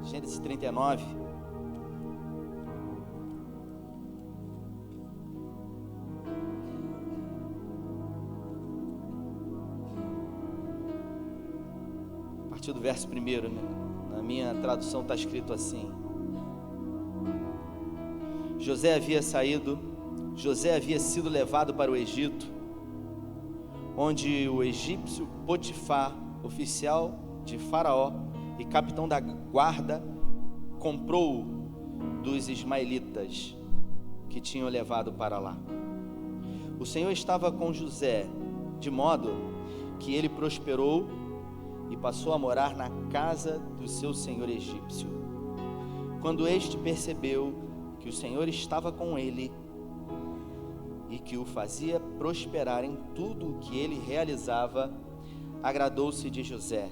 Gênesis 39. A partir do verso 1, né? Na minha tradução está escrito assim: José havia sido levado para o Egito, onde o egípcio Potifar, oficial de Faraó e capitão da guarda, comprou-o dos ismaelitas que tinham levado para lá. O Senhor estava com José, de modo que ele prosperou e passou a morar na casa do seu senhor egípcio. Quando este percebeu que o Senhor estava com ele e que o fazia prosperar em tudo o que ele realizava, agradou-se de José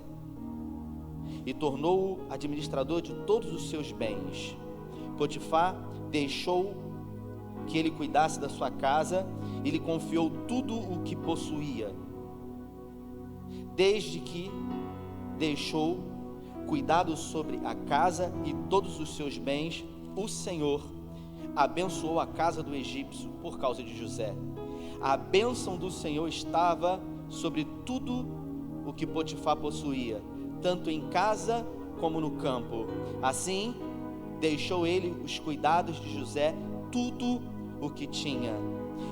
e tornou-o administrador de todos os seus bens. Potifar deixou que ele cuidasse da sua casa e lhe confiou tudo o que possuía. Desde que deixou cuidado sobre a casa e todos os seus bens, o Senhor abençoou a casa do egípcio por causa de José. A bênção do Senhor estava sobre tudo o que Potifar possuía, tanto em casa como no campo. Assim, deixou ele os cuidados de José, tudo o que tinha,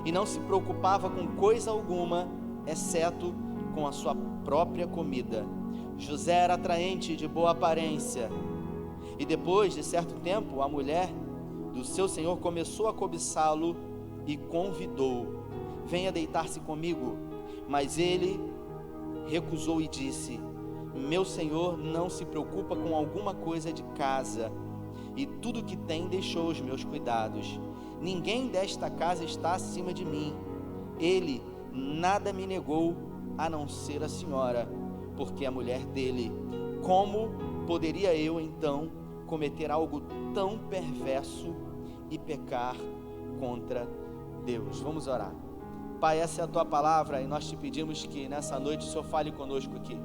e não se preocupava com coisa alguma, exceto com a sua própria comida. José era atraente e de boa aparência, e depois de certo tempo, a mulher do seu senhor começou a cobiçá-lo e convidou: venha deitar-se comigo. Mas ele recusou e disse: meu senhor não se preocupa com alguma coisa de casa, e tudo que tem deixou os meus cuidados. Ninguém desta casa está acima de mim. Ele nada me negou, a não ser a senhora, porque é a mulher dele. Como poderia eu então cometer algo tão perverso e pecar contra Deus? Vamos orar. Pai, essa é a tua palavra e nós te pedimos que nessa noite o Senhor fale conosco aqui,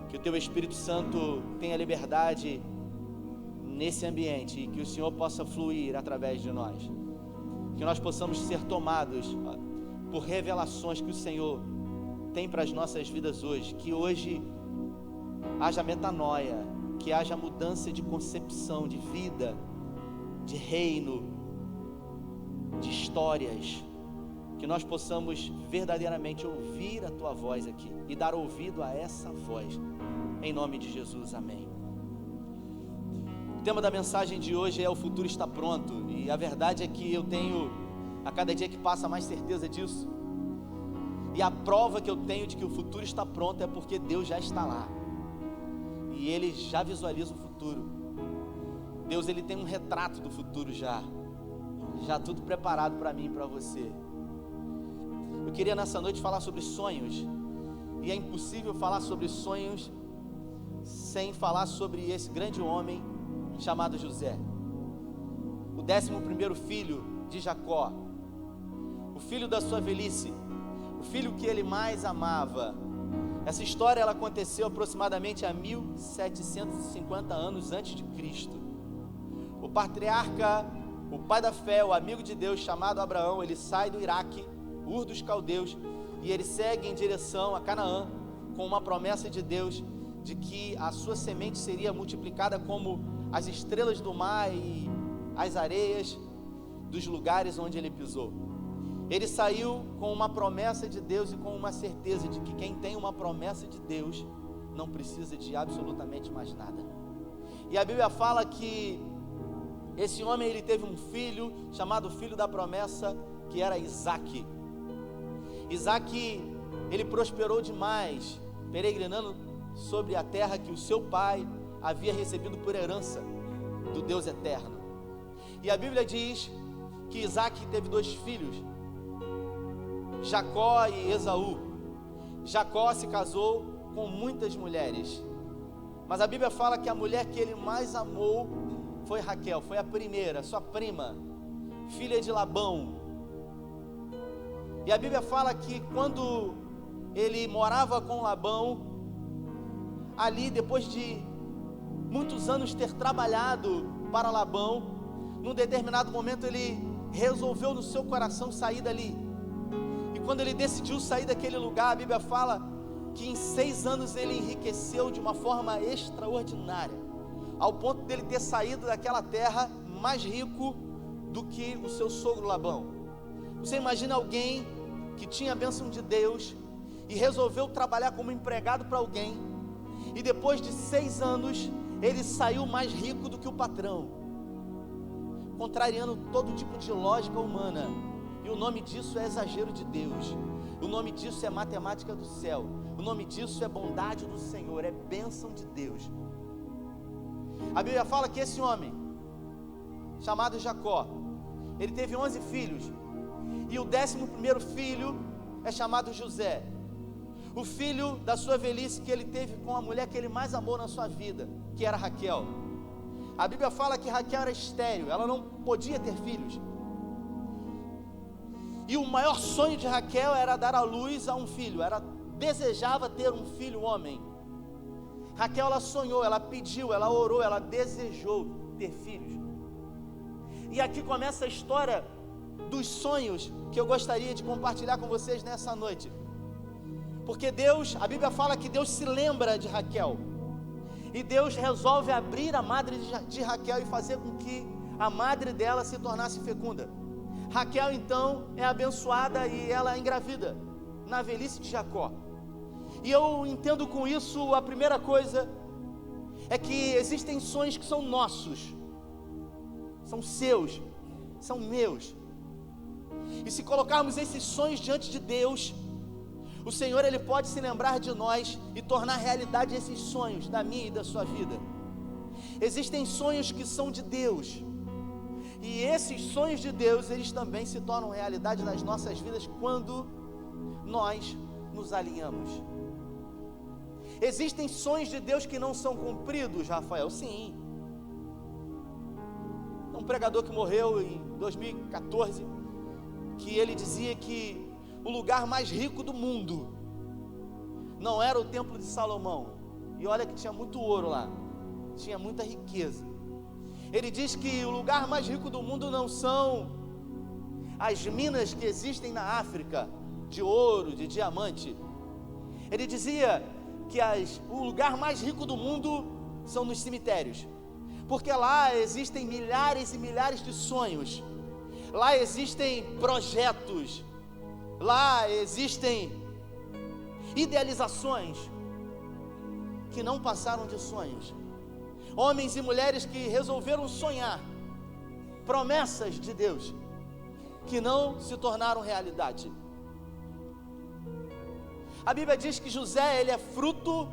que o teu Espírito Santo tenha liberdade nesse ambiente e que o Senhor possa fluir através de nós, que nós possamos ser tomados por revelações que o Senhor tem para as nossas vidas hoje, que hoje haja metanoia, que haja mudança de concepção, de vida, de reino, de histórias, que nós possamos verdadeiramente ouvir a tua voz aqui e dar ouvido a essa voz, em nome de Jesus, amém. O tema da mensagem de hoje é: o futuro está pronto, e a verdade é que eu tenho, a cada dia que passa, mais certeza disso, e a prova que eu tenho de que o futuro está pronto é porque Deus já está lá, e Ele já visualiza o futuro. Deus, Ele tem um retrato do futuro já tudo preparado para mim e para você. Eu queria nessa noite falar sobre sonhos, e é impossível falar sobre sonhos sem falar sobre esse grande homem chamado José, o 11º filho de Jacó, o filho da sua velhice, o filho que ele mais amava. Essa história ela aconteceu aproximadamente há 1750 anos antes de Cristo. O patriarca, o pai da fé, o amigo de Deus chamado Abraão, ele sai do Iraque, Ur dos Caldeus, e ele segue em direção a Canaã, com uma promessa de Deus de que a sua semente seria multiplicada como as estrelas do mar e as areias dos lugares onde ele pisou. Ele saiu com uma promessa de Deus e com uma certeza de que quem tem uma promessa de Deus não precisa de absolutamente mais nada. E a Bíblia fala que esse homem, ele teve um filho chamado filho da promessa, que era Isaque. Isaque, ele prosperou demais, peregrinando sobre a terra que o seu pai havia recebido por herança do Deus eterno. E a Bíblia diz que Isaque teve 2 filhos, Jacó e Esaú. Jacó se casou com muitas mulheres, mas a Bíblia fala que a mulher que ele mais amou foi Raquel, foi a primeira, sua prima, filha de Labão. E a Bíblia fala que quando ele morava com Labão, ali depois de muitos anos ter trabalhado para Labão, num determinado momento ele resolveu no seu coração sair dali. E quando ele decidiu sair daquele lugar, a Bíblia fala que em 6 anos ele enriqueceu de uma forma extraordinária, ao ponto dele ter saído daquela terra mais rico do que o seu sogro Labão. Você imagina alguém que tinha a bênção de Deus e resolveu trabalhar como empregado para alguém, e depois de 6 anos ele saiu mais rico do que o patrão, contrariando todo tipo de lógica humana. E o nome disso é exagero de Deus, o nome disso é matemática do céu, o nome disso é bondade do Senhor, é bênção de Deus. A Bíblia fala que esse homem, chamado Jacó, ele teve 11 filhos, e o 11º filho é chamado José, o filho da sua velhice, que ele teve com a mulher que ele mais amou na sua vida, que era Raquel. A Bíblia fala que Raquel era estéril, ela não podia ter filhos, e o maior sonho de Raquel era dar à luz a um filho, ela desejava ter um filho homem. Raquel, ela sonhou, ela pediu, ela orou, ela desejou ter filhos. E aqui começa a história dos sonhos que eu gostaria de compartilhar com vocês nessa noite. Porque Deus, a Bíblia fala que Deus se lembra de Raquel, e Deus resolve abrir a madre de Raquel e fazer com que a madre dela se tornasse fecunda. Raquel então é abençoada e ela é engravida na velhice de Jacó. E eu entendo com isso, a primeira coisa é que existem sonhos que são nossos, são seus, são meus. E se colocarmos esses sonhos diante de Deus, o Senhor, Ele pode se lembrar de nós e tornar realidade esses sonhos da minha e da sua vida. Existem sonhos que são de Deus, e esses sonhos de Deus, eles também se tornam realidade nas nossas vidas quando nós nos alinhamos. Existem sonhos de Deus que não são cumpridos, Rafael? Sim. Um pregador que morreu em 2014, que ele dizia que o lugar mais rico do mundo não era o templo de Salomão, e olha que tinha muito ouro lá, tinha muita riqueza. Ele diz que o lugar mais rico do mundo não são as minas que existem na África, de ouro, de diamante. Ele dizia que o lugar mais rico do mundo são nos cemitérios, porque lá existem milhares e milhares de sonhos, lá existem projetos, lá existem idealizações que não passaram de sonhos, homens e mulheres que resolveram sonhar promessas de Deus que não se tornaram realidade. A Bíblia diz que José, ele é fruto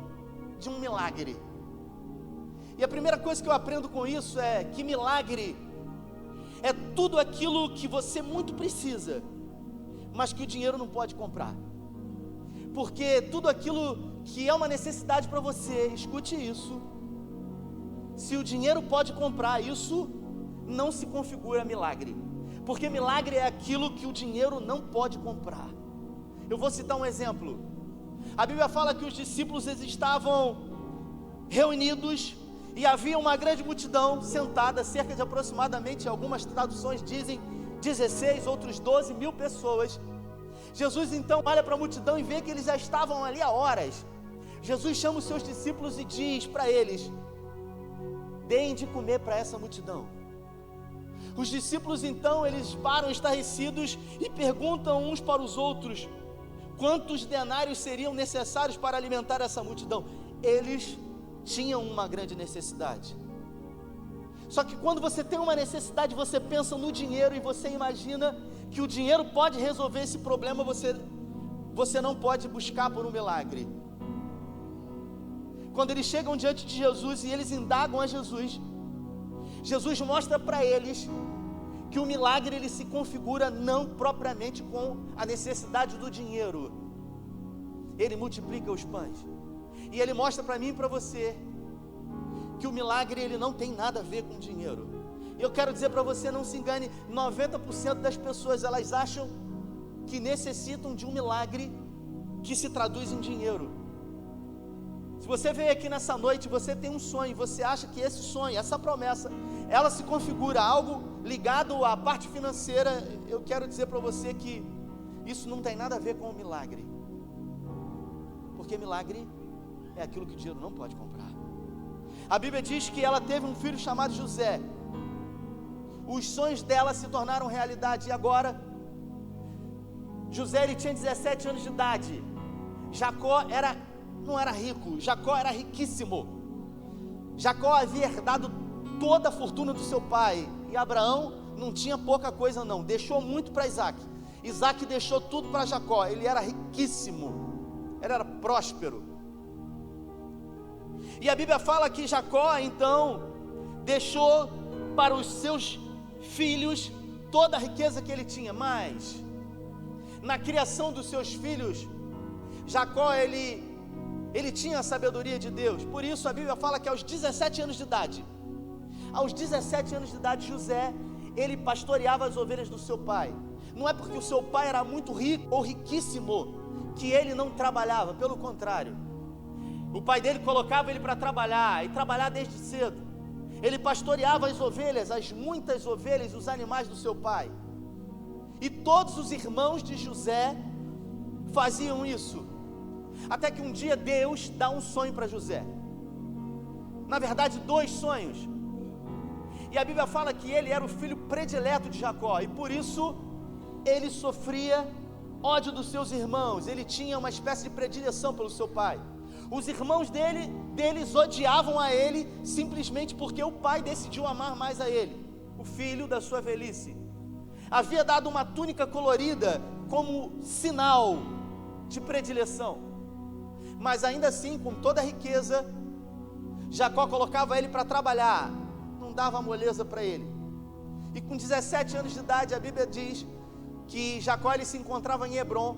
de um milagre. E a primeira coisa que eu aprendo com isso é que milagre é tudo aquilo que você muito precisa, mas que o dinheiro não pode comprar. Porque tudo aquilo que é uma necessidade para você, escute isso, se o dinheiro pode comprar, isso não se configura milagre. Porque milagre é aquilo que o dinheiro não pode comprar. Eu vou citar um exemplo. A Bíblia fala que os discípulos, eles estavam reunidos e havia uma grande multidão sentada, cerca de aproximadamente, algumas traduções dizem 16, outros 12 mil pessoas. Jesus então olha para a multidão e vê que eles já estavam ali há horas. Jesus chama os seus discípulos e diz para eles: deem de comer para essa multidão. Os discípulos então, eles param estarrecidos e perguntam uns para os outros: quantos denários seriam necessários para alimentar essa multidão? Eles tinham uma grande necessidade. Só que quando você tem uma necessidade, você pensa no dinheiro e você imagina que o dinheiro pode resolver esse problema, você não pode buscar por um milagre. Quando eles chegam diante de Jesus e eles indagam a Jesus, Jesus mostra para eles que o milagre, ele se configura não propriamente com a necessidade do dinheiro. Ele multiplica os pães, e ele mostra para mim e para você que o milagre, ele não tem nada a ver com dinheiro. E eu quero dizer para você, não se engane, 90% das pessoas, elas acham que necessitam de um milagre que se traduz em dinheiro. Se você veio aqui nessa noite, você tem um sonho, você acha que esse sonho, essa promessa, ela se configura algo ligado à parte financeira, eu quero dizer para você que isso não tem nada a ver com o milagre. Porque milagre é aquilo que o dinheiro não pode comprar. A Bíblia diz que ela teve um filho chamado José. Os sonhos dela se tornaram realidade. E agora, José, ele tinha 17 anos de idade. Jacó não era rico, Jacó era riquíssimo. Jacó havia herdado toda a fortuna do seu pai. E Abraão não tinha pouca coisa não, deixou muito para Isaac. Isaac deixou tudo para Jacó. Ele era riquíssimo, ele era próspero. E a Bíblia fala que Jacó então deixou para os seus filhos toda a riqueza que ele tinha. Mas na criação dos seus filhos, Jacó ele tinha a sabedoria de Deus. Por isso a Bíblia fala que aos 17 anos de idade, José, ele pastoreava as ovelhas do seu pai. Não é porque o seu pai era muito rico ou riquíssimo que ele não trabalhava, pelo contrário. O pai dele colocava ele para trabalhar, e trabalhar desde cedo. Ele pastoreava as ovelhas, as muitas ovelhas, os animais do seu pai. E todos os irmãos de José faziam isso. Até que um dia Deus dá um sonho para José. Na verdade, 2 sonhos. E a Bíblia fala que ele era o filho predileto de Jacó, e por isso ele sofria ódio dos seus irmãos. Ele tinha uma espécie de predileção pelo seu pai. Os irmãos deles odiavam a ele simplesmente porque o pai decidiu amar mais a ele, o filho da sua velhice. Havia dado uma túnica colorida como sinal de predileção. Mas ainda assim, com toda a riqueza, Jacó colocava ele para trabalhar, não dava moleza para ele. E com 17 anos de idade, a Bíblia diz que Jacó ele se encontrava em Hebrom,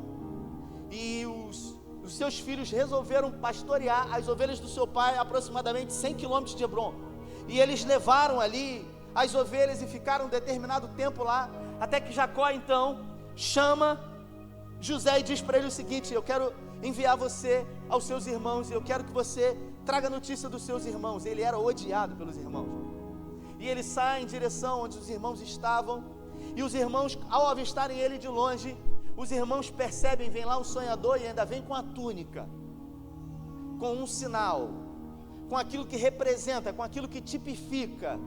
e os seus filhos resolveram pastorear as ovelhas do seu pai a aproximadamente 100 quilômetros de Hebrom. E eles levaram ali as ovelhas e ficaram um determinado tempo lá, até que Jacó então chama José e diz para ele o seguinte: eu quero enviar você aos seus irmãos, e eu quero que você traga notícia dos seus irmãos. Ele era odiado pelos irmãos, e ele sai em direção onde os irmãos estavam, e os irmãos, ao avistarem ele de longe, os irmãos percebem, vem lá um sonhador, e ainda vem com a túnica, com um sinal, com aquilo que representa, com aquilo que tipifica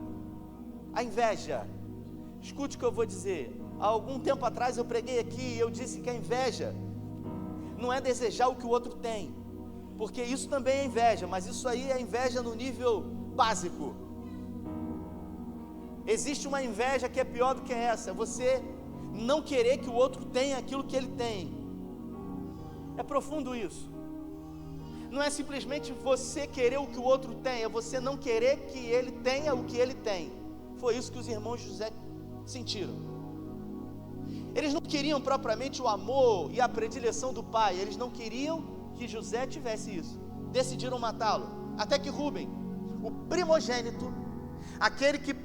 a inveja. Escute o que eu vou dizer. Há algum tempo atrás eu preguei aqui e eu disse que a inveja não é desejar o que o outro tem, porque isso também é inveja, mas isso aí é inveja no nível básico. Existe uma inveja que é pior do que essa: você não querer que o outro tenha aquilo que ele tem. É profundo isso. Não é simplesmente você querer o que o outro tem, é você não querer que ele tenha o que ele tem. Foi isso que os irmãos de José sentiram. Eles não queriam propriamente o amor e a predileção do pai, eles não queriam que José tivesse isso. Decidiram matá-lo, até que Rúben, o primogênito, aquele que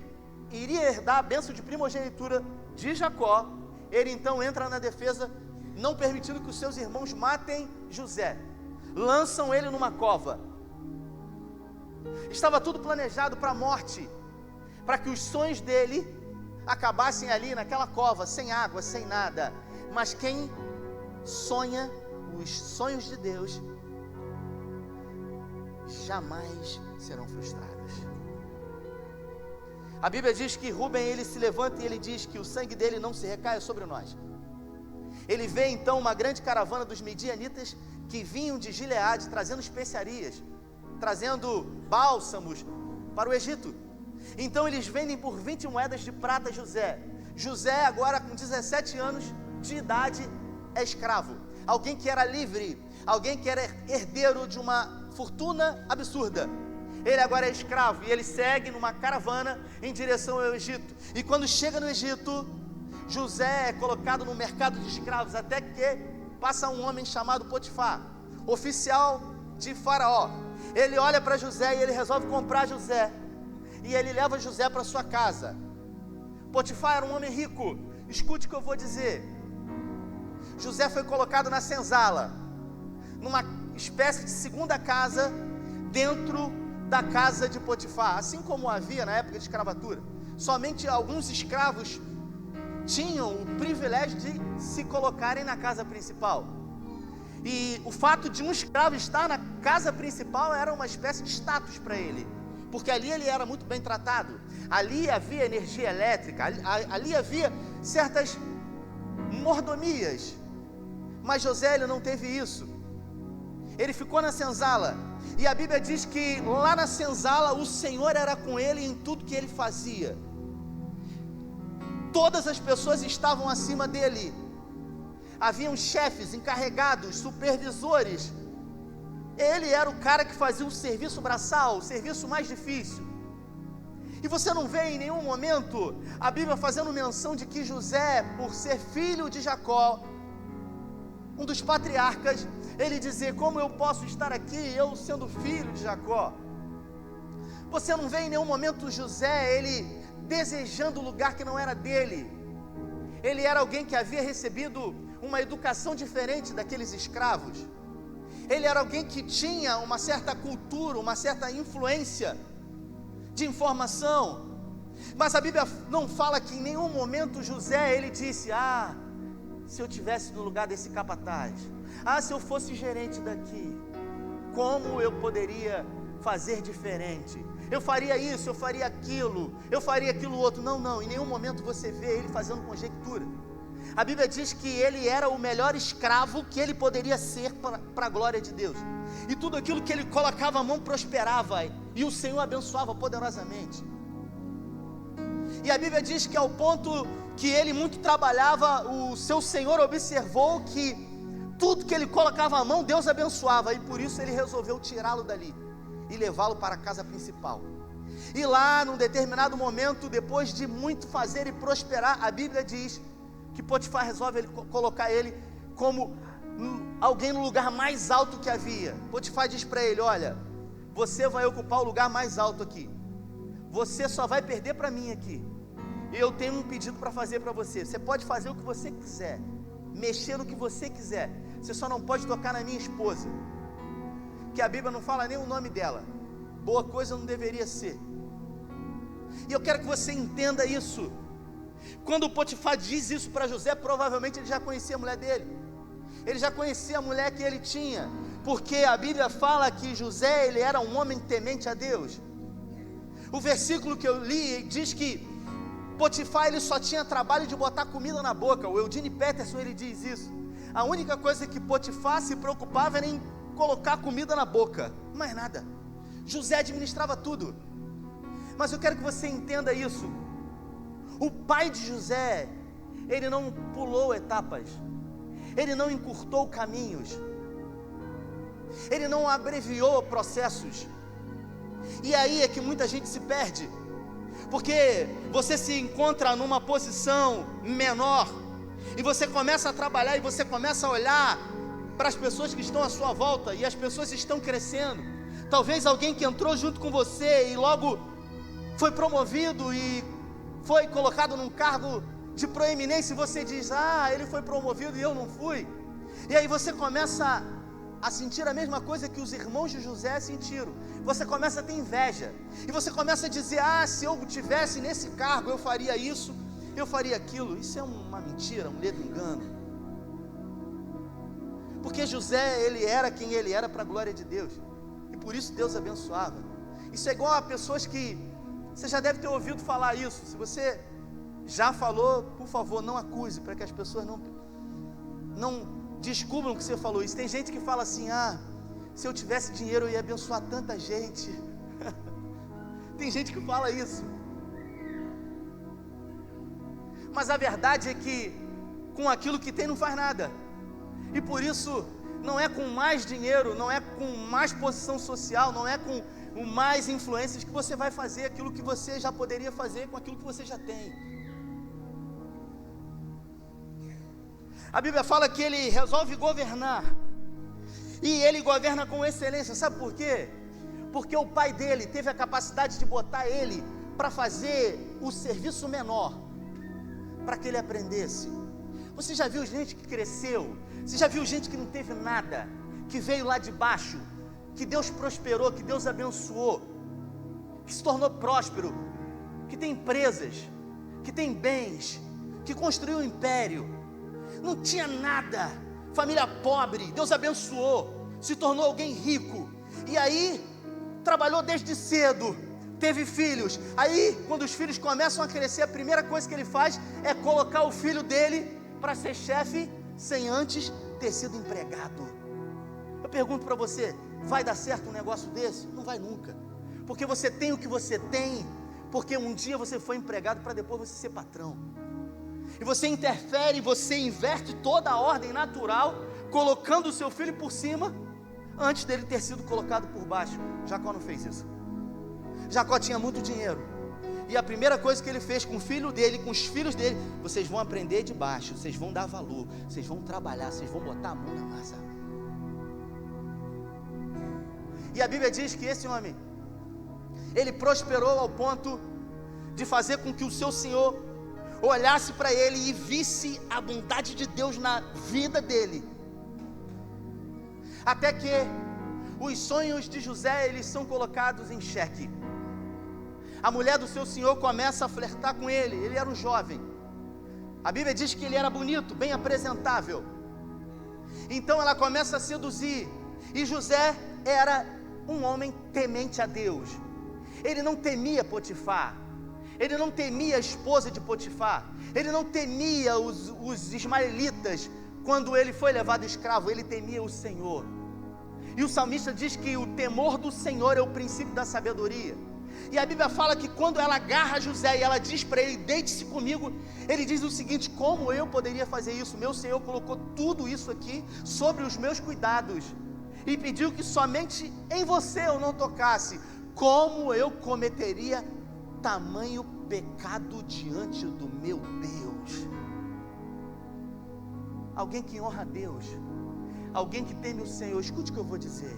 iria herdar a bênção de primogenitura de Jacó, ele então entra na defesa, não permitindo que os seus irmãos matem José. Lançam ele numa cova. Estava tudo planejado para a morte, para que os sonhos dele acabassem ali naquela cova, sem água, sem nada. Mas quem sonha os sonhos de Deus jamais serão frustrados. A Bíblia diz que Rúben, ele se levanta e ele diz que o sangue dele não se recaia sobre nós. Ele vê então uma grande caravana dos midianitas que vinham de Gileade, trazendo especiarias, trazendo bálsamos para o Egito. Então eles vendem por 20 moedas de prata José. José, agora com 17 anos de idade, é escravo. Alguém que era livre, alguém que era herdeiro de uma fortuna absurda. Ele agora é escravo e ele segue numa caravana em direção ao Egito. E quando chega no Egito, José é colocado no mercado de escravos, até que passa um homem chamado Potifar, oficial de Faraó. Ele olha para José e ele resolve comprar José, e ele leva José para sua casa. Potifar era um homem rico. Escute o que eu vou dizer. José foi colocado na senzala, numa espécie de segunda casa, dentro da casa de Potifar, assim como havia na época de escravatura. Somente alguns escravos tinham o privilégio de se colocarem na casa principal. E o fato de um escravo estar na casa principal era uma espécie de status para ele, porque ali ele era muito bem tratado, ali havia energia elétrica, ali havia certas mordomias. Mas José, ele não teve isso. Ele ficou na senzala, e a Bíblia diz que lá na senzala o Senhor era com ele em tudo que ele fazia. Todas as pessoas estavam acima dele. Haviam chefes, encarregados, supervisores. Ele era o cara que fazia o serviço braçal, o serviço mais difícil. E você não vê em nenhum momento a Bíblia fazendo menção de que José, por ser filho de Jacó, um dos patriarcas, ele dizer: como eu posso estar aqui, eu sendo filho de Jacó? Você não vê em nenhum momento José, ele desejando o lugar que não era dele. Ele era alguém que havia recebido uma educação diferente daqueles escravos. Ele era alguém que tinha uma certa cultura, uma certa influência de informação. Mas a Bíblia não fala que em nenhum momento José, ele disse: se eu tivesse no lugar desse capataz, se eu fosse gerente daqui, como eu poderia fazer diferente? Eu faria isso, eu faria aquilo outro. Não, em nenhum momento você vê ele fazendo conjectura. A Bíblia diz que ele era o melhor escravo que ele poderia ser para a glória de Deus. E tudo aquilo que ele colocava a mão prosperava, e o Senhor abençoava poderosamente. E a Bíblia diz que ao ponto que ele muito trabalhava, o seu Senhor observou que tudo que ele colocava a mão, Deus abençoava. E por isso ele resolveu tirá-lo dali e levá-lo para a casa principal. E lá, num determinado momento, depois de muito fazer e prosperar, a Bíblia diz que Potifar resolve colocar ele como alguém no lugar mais alto que havia. Potifar diz para ele: olha, você vai ocupar o lugar mais alto aqui, você só vai perder para mim aqui, e eu tenho um pedido para fazer para você. Você pode fazer o que você quiser, mexer no que você quiser, você só não pode tocar na minha esposa, que a Bíblia não fala nem o nome dela. Boa coisa não deveria ser. E eu quero que você entenda isso. Quando o Potifar diz isso para José, provavelmente ele já conhecia a mulher dele, ele já conhecia a mulher que ele tinha, porque a Bíblia fala que José, ele era um homem temente a Deus. O versículo que eu li diz que Potifar, ele só tinha trabalho de botar comida na boca. O Eugene Peterson, ele diz isso: a única coisa que Potifar se preocupava era em colocar comida na boca, mais nada. José administrava tudo. Mas eu quero que você entenda isso. O pai de José, ele não pulou etapas, ele não encurtou caminhos, ele não abreviou processos. E aí é que muita gente se perde, porque você se encontra numa posição menor, e você começa a trabalhar, e você começa a olhar para as pessoas que estão à sua volta, e as pessoas estão crescendo. Talvez alguém que entrou junto com você e logo foi promovido e foi colocado num cargo de proeminência, e você diz: ele foi promovido e eu não fui. E aí você começa a sentir a mesma coisa que os irmãos de José sentiram. Você começa a ter inveja, e você começa a dizer: se eu tivesse nesse cargo, eu faria isso, eu faria aquilo. Isso é uma mentira, um ledo engano. Porque José, ele era quem ele era para a glória de Deus, e por isso Deus abençoava. Isso é igual a pessoas que, você já deve ter ouvido falar isso. Se você já falou, por favor, não acuse, para que as pessoas não descubram que você falou isso. Tem gente que fala assim: se eu tivesse dinheiro eu ia abençoar tanta gente. Tem gente que fala isso. Mas a verdade é que com aquilo que tem não faz nada. E por isso não é com mais dinheiro, não é com mais posição social, não é com mais influências que você vai fazer aquilo que você já poderia fazer com aquilo que você já tem. A Bíblia fala que ele resolve governar, e ele governa com excelência. Sabe por quê? Porque o pai dele teve a capacidade de botar ele para fazer o serviço menor, para que ele aprendesse. Você já viu gente que cresceu? Você já viu gente que não teve nada, que veio lá de baixo, que Deus prosperou, que Deus abençoou, que se tornou próspero, que tem empresas, que tem bens, que construiu um império, não tinha nada, família pobre, Deus abençoou, se tornou alguém rico, e aí trabalhou desde cedo, teve filhos. Aí quando os filhos começam a crescer, a primeira coisa que ele faz é colocar o filho dele para ser chefe, sem antes ter sido empregado. Eu pergunto para você, vai dar certo um negócio desse? Não vai nunca, porque você tem o que você tem, porque um dia você foi empregado para depois você ser patrão, e você interfere, você inverte toda a ordem natural, colocando o seu filho por cima, antes dele ter sido colocado por baixo. Jacó não fez isso. Jacó tinha muito dinheiro, e a primeira coisa que ele fez com o filho dele, com os filhos dele: vocês vão aprender de baixo, vocês vão dar valor, vocês vão trabalhar, vocês vão botar a mão na massa. E a Bíblia diz que esse homem, ele prosperou ao ponto de fazer com que o seu senhor olhasse para ele e visse a bondade de Deus na vida dele, até que os sonhos de José, eles são colocados em xeque. A mulher do seu senhor começa a flertar com ele. Ele era um jovem, a Bíblia diz que ele era bonito, bem apresentável, então ela começa a seduzir, e José era um homem temente a Deus. Ele não temia Potifar, ele não temia a esposa de Potifar, ele não temia os ismaelitas. Quando ele foi levado escravo, ele temia o Senhor. E o salmista diz que o temor do Senhor é o princípio da sabedoria. E a Bíblia fala que quando ela agarra José e ela diz para ele: deite-se comigo, ele diz o seguinte: como eu poderia fazer isso? Meu Senhor colocou tudo isso aqui sobre os meus cuidados, e pediu que somente em você eu não tocasse. Como eu cometeria tamanho pecado diante do meu Deus? Alguém que honra a Deus, alguém que teme o Senhor, escute o que eu vou dizer.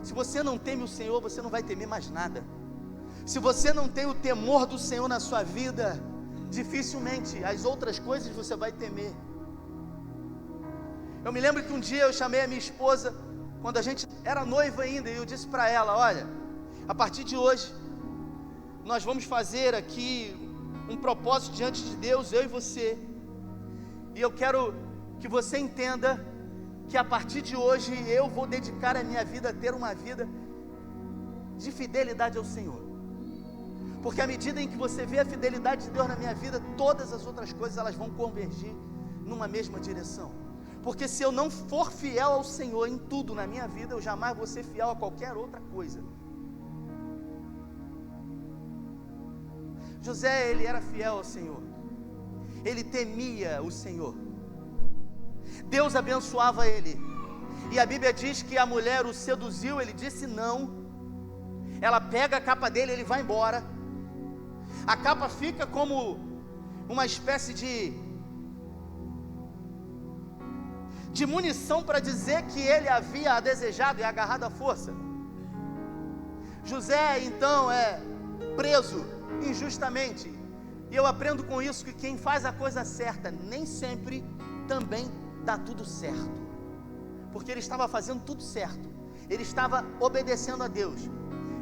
Se você não teme o Senhor, você não vai temer mais nada. Se você não tem o temor do Senhor na sua vida, dificilmente as outras coisas você vai temer. Eu me lembro que um dia eu chamei a minha esposa, quando a gente era noiva ainda, e eu disse para ela: olha, a partir de hoje, nós vamos fazer aqui um propósito diante de Deus, eu e você, e eu quero que você entenda que a partir de hoje eu vou dedicar a minha vida a ter uma vida de fidelidade ao Senhor, porque à medida em que você vê a fidelidade de Deus na minha vida, todas as outras coisas elas vão convergir numa mesma direção. Porque se eu não for fiel ao Senhor em tudo na minha vida, eu jamais vou ser fiel a qualquer outra coisa. José, ele era fiel ao Senhor, ele temia o Senhor, Deus abençoava ele, e a Bíblia diz que a mulher o seduziu, ele disse não, ela pega a capa dele, ele vai embora, a capa fica como uma espécie de munição para dizer que ele havia a desejado e agarrado à força. José então é preso injustamente, e eu aprendo com isso que quem faz a coisa certa nem sempre também dá tudo certo, porque ele estava fazendo tudo certo, ele estava obedecendo a Deus,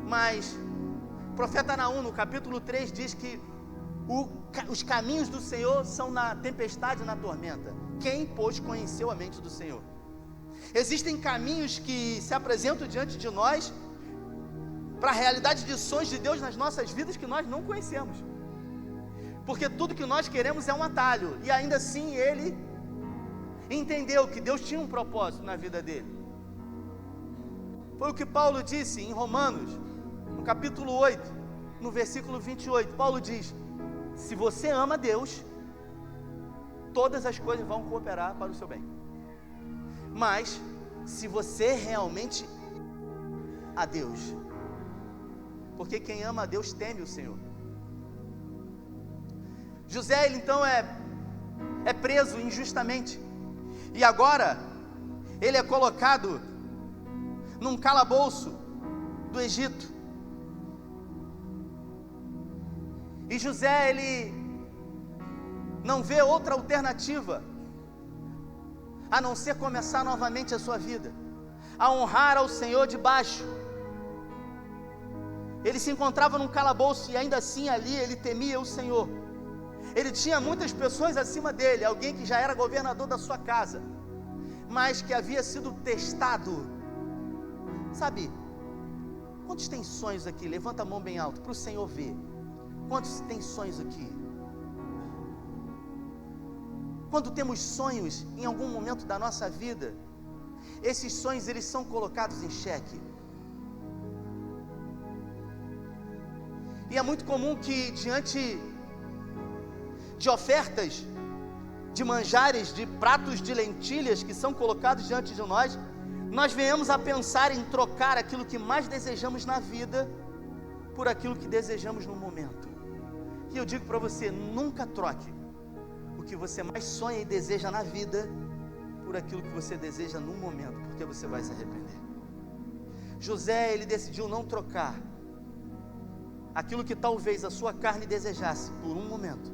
mas o profeta Naum no capítulo 3 diz que os caminhos do Senhor são na tempestade e na tormenta. Quem, pois, conheceu a mente do Senhor? Existem caminhos que se apresentam diante de nós para a realidade de sonhos de Deus nas nossas vidas que nós não conhecemos, porque tudo que nós queremos é um atalho, e ainda assim ele entendeu que Deus tinha um propósito na vida dele. Foi o que Paulo disse em Romanos, no capítulo 8, no versículo 28, Paulo diz: se você ama Deus, todas as coisas vão cooperar para o seu bem. Mas se você realmente a Deus, porque quem ama a Deus teme o Senhor. José, ele então é preso injustamente, e agora ele é colocado num calabouço do Egito. E José, ele não vê outra alternativa a não ser começar novamente a sua vida, a honrar ao Senhor de baixo. Ele se encontrava num calabouço e ainda assim ali ele temia o Senhor. Ele tinha muitas pessoas acima dele, alguém que já era governador da sua casa, mas que havia sido testado. Sabe, quantos tem sonhos aqui? Levanta a mão bem alto para o Senhor ver. Quantos tem sonhos aqui? Quando temos sonhos em algum momento da nossa vida, esses sonhos eles são colocados em xeque. E é muito comum que diante de ofertas, de manjares, de pratos de lentilhas que são colocados diante de nós venhamos a pensar em trocar aquilo que mais desejamos na vida por aquilo que desejamos no momento. E eu digo para você, nunca troque o que você mais sonha e deseja na vida por aquilo que você deseja no momento, porque você vai se arrepender. José, ele decidiu não trocar aquilo que talvez a sua carne desejasse por um momento,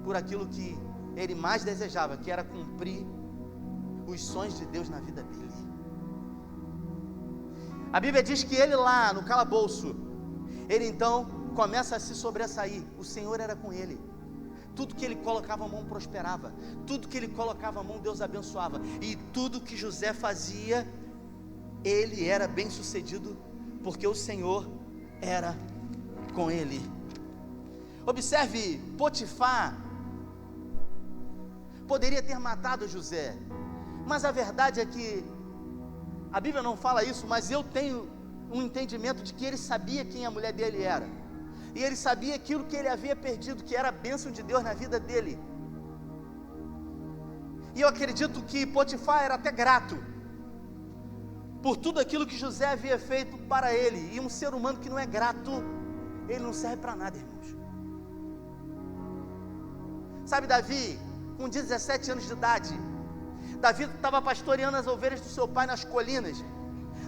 por aquilo que ele mais desejava, que era cumprir os sonhos de Deus na vida dele. A Bíblia diz que ele lá no calabouço, ele então começa a se sobressair. O Senhor era com ele. Tudo que ele colocava a mão prosperava. Tudo que ele colocava a mão Deus abençoava. E tudo que José fazia, ele era bem sucedido, porque o Senhor era com ele. Observe, Potifar poderia ter matado José, mas a verdade é que a Bíblia não fala isso, mas eu tenho um entendimento de que ele sabia quem a mulher dele era, e ele sabia aquilo que ele havia perdido, que era a bênção de Deus na vida dele. E eu acredito que Potifar era até grato por tudo aquilo que José havia feito para ele. E um ser humano que não é grato, ele não serve para nada, irmãos. Sabe, Davi, com 17 anos de idade, Davi estava pastoreando as ovelhas do seu pai nas colinas.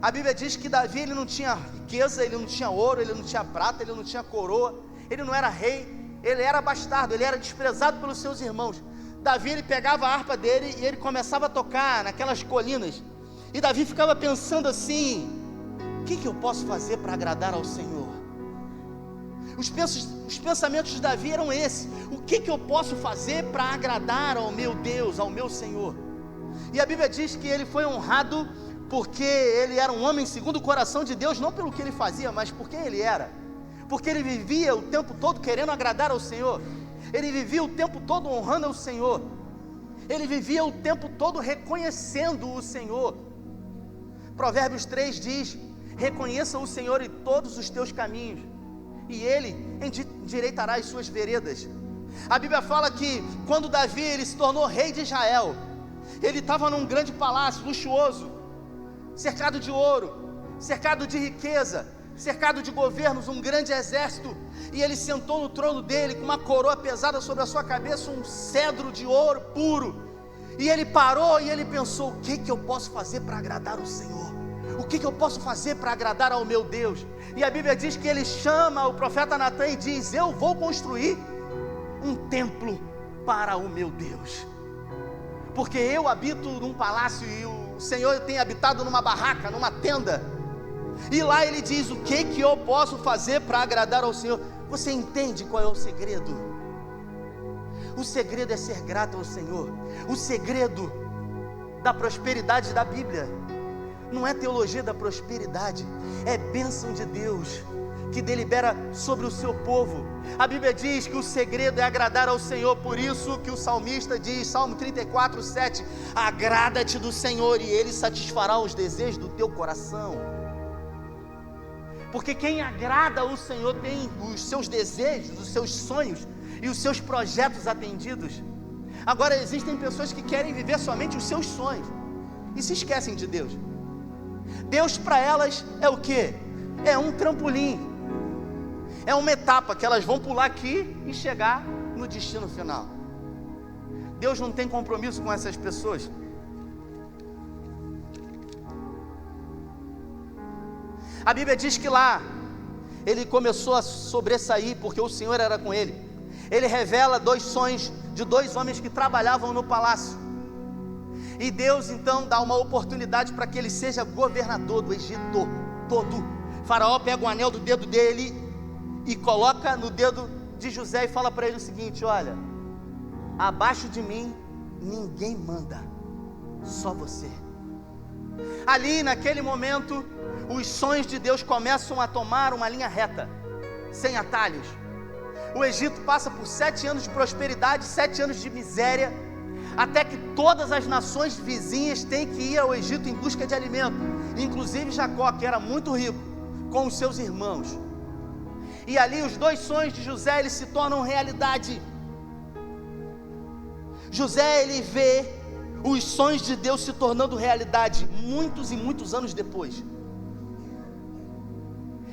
A Bíblia diz que Davi, ele não tinha riqueza, ele não tinha ouro, ele não tinha prata, ele não tinha coroa, ele não era rei, ele era bastardo, ele era desprezado pelos seus irmãos. Davi, ele pegava a harpa dele e ele começava a tocar naquelas colinas. E Davi ficava pensando assim: o que eu posso fazer para agradar ao Senhor? Os pensamentos de Davi eram esses: o que eu posso fazer para agradar ao meu Deus, ao meu Senhor? E a Bíblia diz que ele foi honrado porque ele era um homem segundo o coração de Deus, não pelo que ele fazia, mas por quem ele era. Porque ele vivia o tempo todo querendo agradar ao Senhor. Ele vivia o tempo todo honrando ao Senhor. Ele vivia o tempo todo reconhecendo o Senhor. Provérbios 3 diz: reconheça o Senhor em todos os teus caminhos, e Ele endireitará as suas veredas. A Bíblia fala que quando Davi ele se tornou rei de Israel, ele estava num grande palácio luxuoso, cercado de ouro, cercado de riqueza, cercado de governos, um grande exército, e ele sentou no trono dele com uma coroa pesada sobre a sua cabeça, um cedro de ouro puro. E ele parou e ele pensou: o que eu posso fazer para agradar o Senhor? O que eu posso fazer para agradar ao meu Deus? E a Bíblia diz que ele chama o profeta Natã e diz: eu vou construir um templo para o meu Deus, porque eu habito num palácio e o Senhor tem habitado numa barraca, numa tenda. E lá ele diz: o que eu posso fazer para agradar ao Senhor? Você entende qual é o segredo? O segredo é ser grato ao Senhor. O segredo da prosperidade da Bíblia não é teologia da prosperidade, é bênção de Deus que delibera sobre o seu povo. A Bíblia diz que o segredo é agradar ao Senhor. Por isso que o salmista diz, Salmo 34, 7: agrada-te do Senhor e Ele satisfará os desejos do teu coração. Porque quem agrada ao Senhor tem os seus desejos, os seus sonhos e os seus projetos atendidos. Agora, existem pessoas que querem viver somente os seus sonhos e se esquecem de Deus. Deus para elas é o quê? É um trampolim, é uma etapa que elas vão pular aqui e chegar no destino final. Deus não tem compromisso com essas pessoas. A Bíblia diz que lá ele começou a sobressair porque o Senhor era com ele. Ele revela 2 sonhos de 2 homens que trabalhavam no palácio. E Deus então dá uma oportunidade para que ele seja governador do Egito todo. Faraó pega o anel do dedo dele e coloca no dedo de José e fala para ele o seguinte: olha, abaixo de mim ninguém manda, só você. Ali naquele momento, os sonhos de Deus começam a tomar uma linha reta, sem atalhos. O Egito passa por 7 anos de prosperidade, 7 anos de miséria, até que todas as nações vizinhas têm que ir ao Egito em busca de alimento, inclusive Jacó, que era muito rico, com os seus irmãos. E ali os 2 sonhos de José, eles se tornam realidade. José, ele vê os sonhos de Deus se tornando realidade, muitos e muitos anos depois,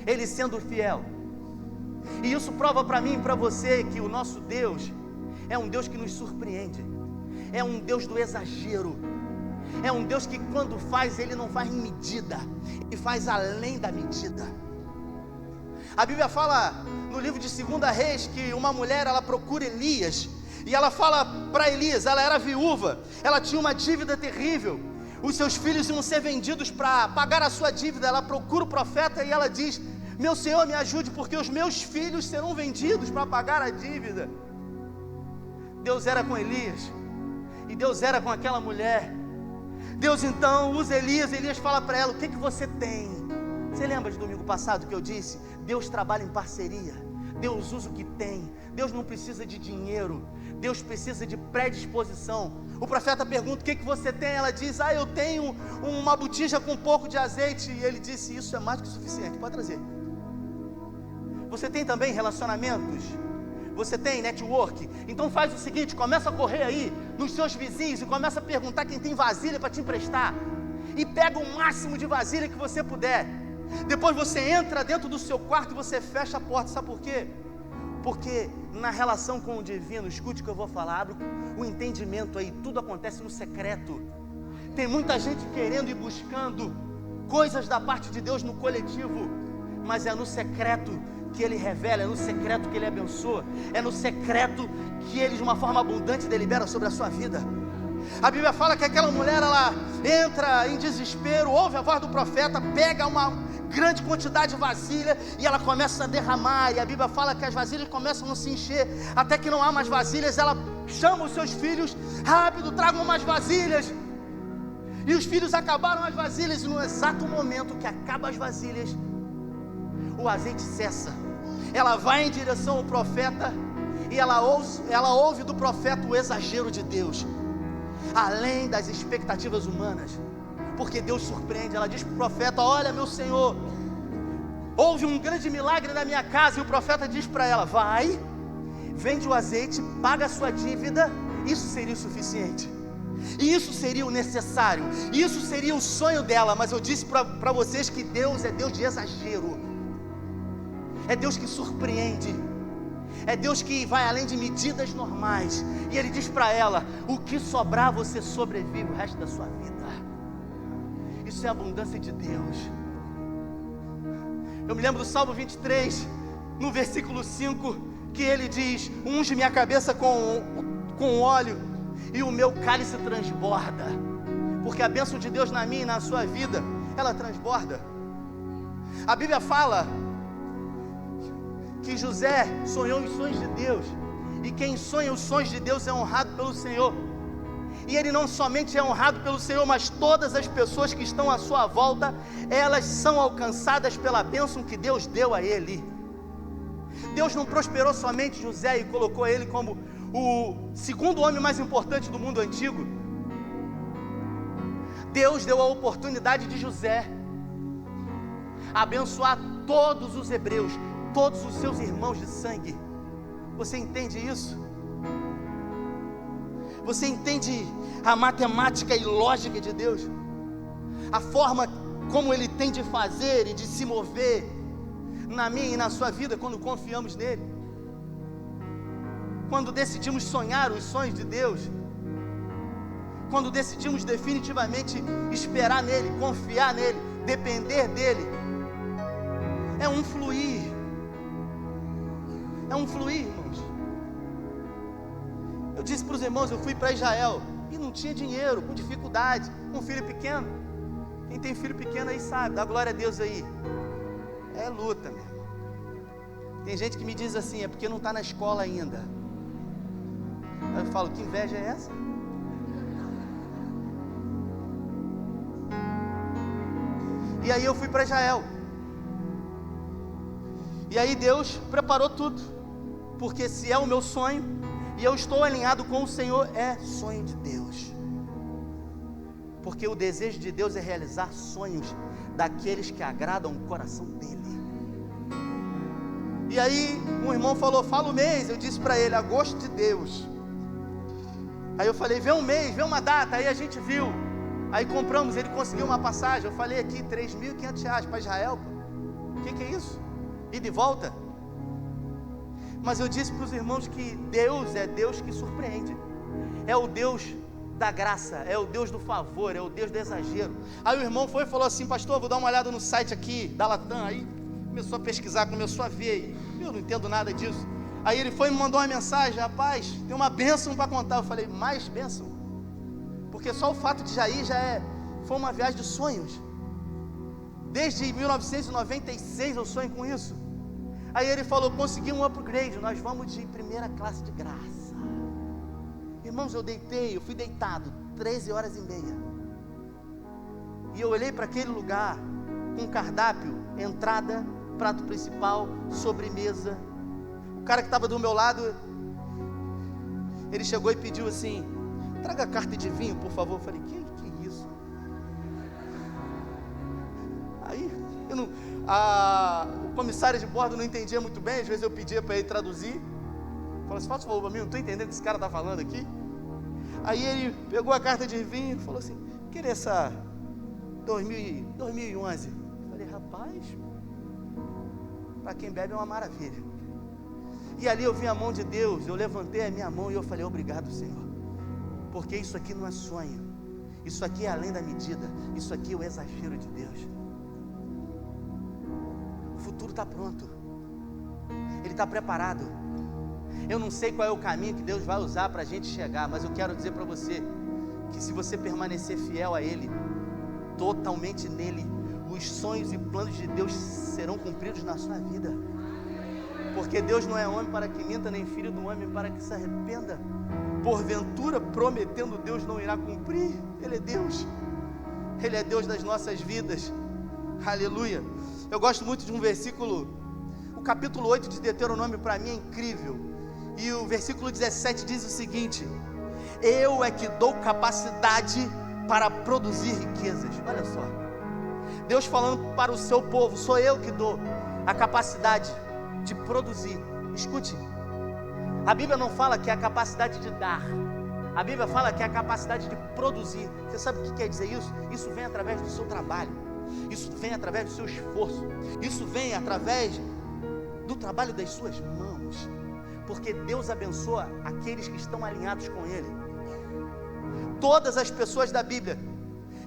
ele sendo fiel. E isso prova para mim e para você que o nosso Deus é um Deus que nos surpreende, é um Deus do exagero, é um Deus que quando faz, ele não faz em medida, ele faz além da medida. A Bíblia fala no livro de 2 Reis que uma mulher, ela procura Elias, e ela fala para Elias, ela era viúva, ela tinha uma dívida terrível, os seus filhos iam ser vendidos para pagar a sua dívida. Ela procura o profeta e ela diz: meu Senhor, me ajude, porque os meus filhos serão vendidos para pagar a dívida. Deus era com Elias, e Deus era com aquela mulher. Deus então usa Elias, Elias fala para ela: o que você tem? Você lembra de domingo passado que eu disse? Deus trabalha em parceria, Deus usa o que tem, Deus não precisa de dinheiro, Deus precisa de predisposição. O profeta pergunta: o que você tem? Ela diz: eu tenho uma botija com um pouco de azeite. E ele disse: isso é mais do que suficiente, pode trazer. Você tem também relacionamentos? Você tem network? Então faz o seguinte, começa a correr aí nos seus vizinhos e começa a perguntar quem tem vasilha para te emprestar, e pega o máximo de vasilha que você puder. Depois você entra dentro do seu quarto e você fecha a porta. Sabe por quê? Porque na relação com o divino, escute o que eu vou falar, abre o entendimento aí, tudo acontece no secreto. Tem muita gente querendo e buscando coisas da parte de Deus no coletivo, mas é no secreto que Ele revela, é no secreto que Ele abençoa, é no secreto que Ele de uma forma abundante delibera sobre a sua vida. A Bíblia fala que aquela mulher, ela entra em desespero, ouve a voz do profeta, pega uma grande quantidade de vasilha e ela começa a derramar, e a Bíblia fala que as vasilhas começam a se encher, até que não há mais vasilhas. Ela chama os seus filhos: rápido, tragam mais vasilhas. E os filhos acabaram as vasilhas, e no exato momento que acabam as vasilhas, o azeite cessa. Ela vai em direção ao profeta, e ela ouve do profeta o exagero de Deus, além das expectativas humanas, porque Deus surpreende. Ela diz para o profeta: olha, meu senhor, houve um grande milagre na minha casa. E o profeta diz para ela: vai, vende o azeite, paga a sua dívida. Isso seria o suficiente, e isso seria o necessário, isso seria o sonho dela. Mas eu disse para vocês que Deus é Deus de exagero, é Deus que surpreende, é Deus que vai além de medidas normais. E Ele diz para ela: o que sobrar você sobrevive o resto da sua vida. Isso é a abundância de Deus. Eu me lembro do Salmo 23, no versículo 5, que ele diz: unge minha cabeça com óleo, e o meu cálice transborda. Porque a bênção de Deus na minha e na sua vida, ela transborda. A Bíblia fala que José sonhou os sonhos de Deus, e quem sonha os sonhos de Deus é honrado pelo Senhor. E ele não somente é honrado pelo Senhor, mas todas as pessoas que estão à sua volta, elas são alcançadas pela bênção que Deus deu a ele. Deus não prosperou somente José e colocou ele como o segundo homem mais importante do mundo antigo. Deus deu a oportunidade de José abençoar todos os hebreus, todos os seus irmãos de sangue. Você entende isso? Você entende a matemática e lógica de Deus? A forma como Ele tem de fazer e de se mover na minha e na sua vida quando confiamos nele? Quando decidimos sonhar os sonhos de Deus, quando decidimos definitivamente esperar nele, confiar nele, depender dele, é um fluir. É um fluir, irmãos. Eu disse para os irmãos, eu fui para Israel e não tinha dinheiro, com dificuldade, com filho pequeno. Quem tem filho pequeno aí sabe, dá glória a Deus aí. É luta, meu irmão. Tem gente que me diz assim, é porque não está na escola ainda. Aí eu falo, que inveja é essa? E aí eu fui para Israel. E aí Deus preparou tudo. Porque se é o meu sonho, e eu estou alinhado com o Senhor, é sonho de Deus. Porque o desejo de Deus é realizar sonhos daqueles que agradam o coração dele. E aí um irmão falou, fala o mês. Eu disse para ele, agosto de Deus. Aí eu falei, vê um mês, vê uma data. Aí a gente viu. Aí compramos, ele conseguiu uma passagem. Eu falei aqui, R$3.500 para Israel. O que é isso? Ida e volta. Mas eu disse para os irmãos que Deus é Deus que surpreende. É o Deus da graça, é o Deus do favor, é o Deus do exagero. Aí o irmão foi e falou assim, pastor, vou dar uma olhada no site aqui da Latam. Aí começou a pesquisar, começou a ver. Eu não entendo nada disso. Aí ele foi e me mandou uma mensagem, rapaz, tem uma bênção para contar. Eu falei, mais bênção? Porque só o fato de já ir foi uma viagem de sonhos. Desde 1996 eu sonho com isso. Aí ele falou, consegui um upgrade, nós vamos de primeira classe de graça. Irmãos, eu fui deitado 13h30. E eu olhei para aquele lugar, com cardápio, entrada, prato principal, sobremesa. O cara que estava do meu lado, ele chegou e pediu assim, traga carta de vinho, por favor. Eu falei, que é isso? Aí, o comissário de bordo não entendia muito bem, às vezes eu pedia para ele traduzir. Falei assim, faz favor para mim, não estou entendendo o que esse cara está falando aqui. Aí ele pegou a carta de vinho e falou assim, queria essa 2011. Eu falei, rapaz, para quem bebe é uma maravilha. E ali eu vi a mão de Deus, eu levantei a minha mão e eu falei, obrigado, Senhor, porque isso aqui não é sonho, isso aqui é além da medida, isso aqui é o exagero de Deus. O futuro está pronto, ele está preparado. Eu não sei qual é o caminho que Deus vai usar para a gente chegar, mas eu quero dizer para você, que se você permanecer fiel a Ele, totalmente nele, os sonhos e planos de Deus serão cumpridos na sua vida. Porque Deus não é homem para que minta, nem filho do homem para que se arrependa. Porventura, prometendo Deus não irá cumprir. Ele é Deus. Ele é Deus das nossas vidas. Aleluia. Eu gosto muito de um versículo, o capítulo 8 de Deuteronômio para mim é incrível. E o versículo 17 diz o seguinte: eu é que dou capacidade para produzir riquezas. Olha só, Deus falando para o seu povo, sou eu que dou a capacidade de produzir. Escute, a Bíblia não fala que é a capacidade de dar, a Bíblia fala que é a capacidade de produzir. Você sabe o que quer dizer isso? Isso vem através do seu trabalho, isso vem através do seu esforço, isso vem através do trabalho das suas mãos, porque Deus abençoa aqueles que estão alinhados com Ele. Todas as pessoas da Bíblia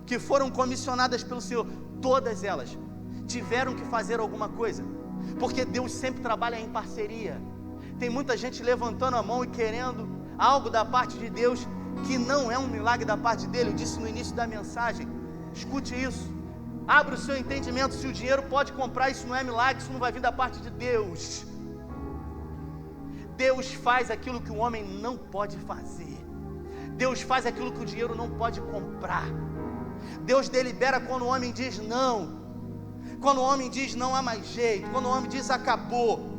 que foram comissionadas pelo Senhor, todas elas tiveram que fazer alguma coisa, porque Deus sempre trabalha em parceria. Tem muita gente levantando a mão e querendo algo da parte de Deus, que não é um milagre da parte dele. Eu disse no início da mensagem, escute isso, abra o seu entendimento. Se o dinheiro pode comprar, isso não é milagre, isso não vai vir da parte de Deus. Deus faz aquilo que o homem não pode fazer. Deus faz aquilo que o dinheiro não pode comprar. Deus delibera quando o homem diz não, quando o homem diz não há mais jeito, quando o homem diz acabou.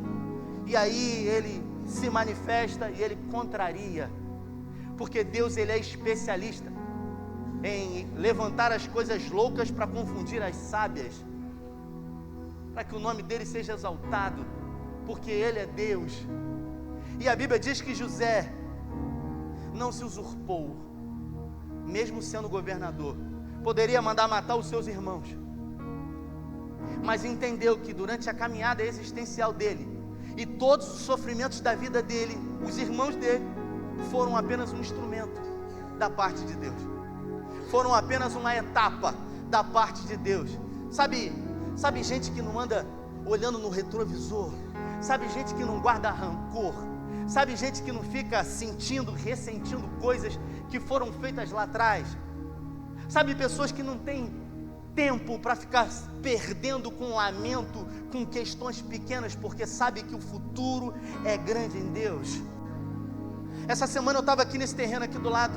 E aí Ele se manifesta e Ele contraria, porque Deus, Ele é especialista em levantar as coisas loucas para confundir as sábias, para que o nome dEle seja exaltado, porque Ele é Deus. E a Bíblia diz que José não se usurpou, mesmo sendo governador. Poderia mandar matar os seus irmãos, mas entendeu que durante a caminhada existencial dele e todos os sofrimentos da vida dele, os irmãos dele foram apenas um instrumento da parte de Deus, foram apenas uma etapa da parte de Deus. Sabe gente que não anda olhando no retrovisor, sabe gente que não guarda rancor, Sabe, gente que não fica sentindo, ressentindo coisas que foram feitas lá atrás. Sabe, pessoas que não têm tempo para ficar perdendo com lamento, com questões pequenas, porque sabe que o futuro é grande em Deus. Essa semana eu estava aqui nesse terreno aqui do lado.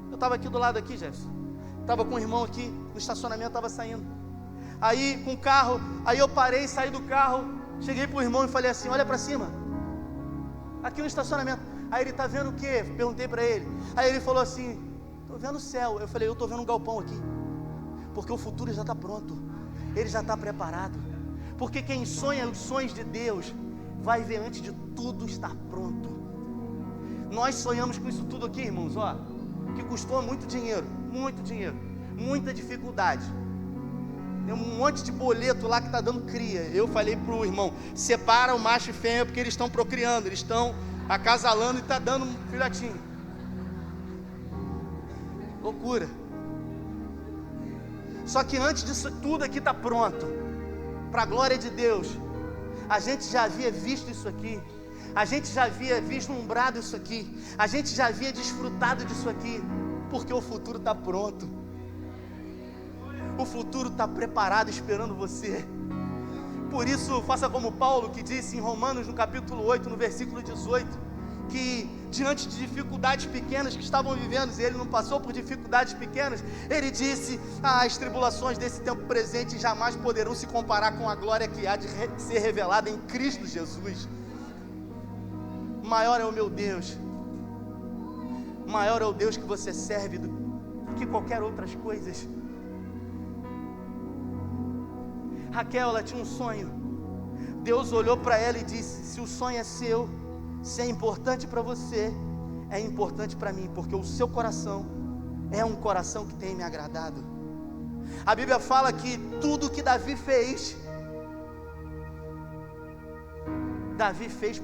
Eu estava aqui do lado aqui, Jefferson. Estava com o irmão aqui no estacionamento, estava saindo. Aí com o carro, aí eu parei, saí do carro, cheguei para o irmão e falei assim: olha para cima, aqui no estacionamento. Aí ele: tá vendo o quê? Perguntei para ele. Aí ele falou assim: tô vendo o céu. Eu falei: eu tô vendo um galpão aqui, porque o futuro já está pronto, ele já está preparado. Porque quem sonha os sonhos de Deus vai ver antes de tudo estar pronto. Nós sonhamos com isso tudo aqui, irmãos, ó, que custou muito dinheiro, muita dificuldade. Tem um monte de boleto lá que está dando cria. Eu falei para o irmão: separa o macho e fêmea, porque eles estão procriando, eles estão acasalando e está dando um filhotinho. Loucura. Só que antes disso tudo aqui está pronto, para a glória de Deus. A gente já havia visto isso aqui, a gente já havia vislumbrado isso aqui, a gente já havia desfrutado disso aqui, porque o futuro está pronto. O futuro está preparado, esperando você. Por isso, faça como Paulo, que disse em Romanos, no capítulo 8, no versículo 18, que diante de dificuldades pequenas que estavam vivendo, e ele não passou por dificuldades pequenas, ele disse: as tribulações desse tempo presente jamais poderão se comparar com a glória que há de ser revelada em Cristo Jesus. Maior é o meu Deus, maior é o Deus que você serve do que qualquer outras coisas. Raquel, ela tinha um sonho. Deus olhou para ela e disse: se o sonho é seu, se é importante para você, é importante para mim, porque o seu coração é um coração que tem me agradado. A Bíblia fala que tudo que Davi fez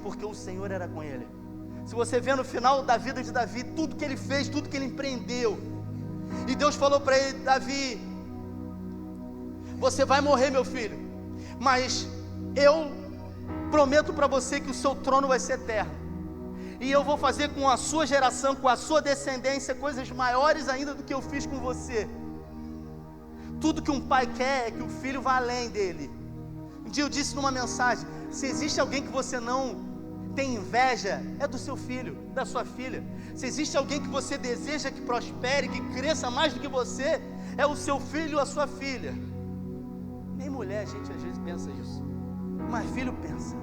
porque o Senhor era com ele. Se você vê no final da vida de Davi, tudo que ele fez, tudo que ele empreendeu, e Deus falou para ele: Davi, você vai morrer, meu filho, mas eu prometo para você que o seu trono vai ser eterno, e eu vou fazer com a sua geração, com a sua descendência, coisas maiores ainda do que eu fiz com você. Tudo que um pai quer é que o filho vá além dele. Um dia eu disse numa mensagem: se existe alguém que você não tem inveja, é do seu filho, da sua filha. Se existe alguém que você deseja que prospere, que cresça mais do que você, é o seu filho ou a sua filha. Nem mulher, a gente às vezes pensa isso, mas filho pensa.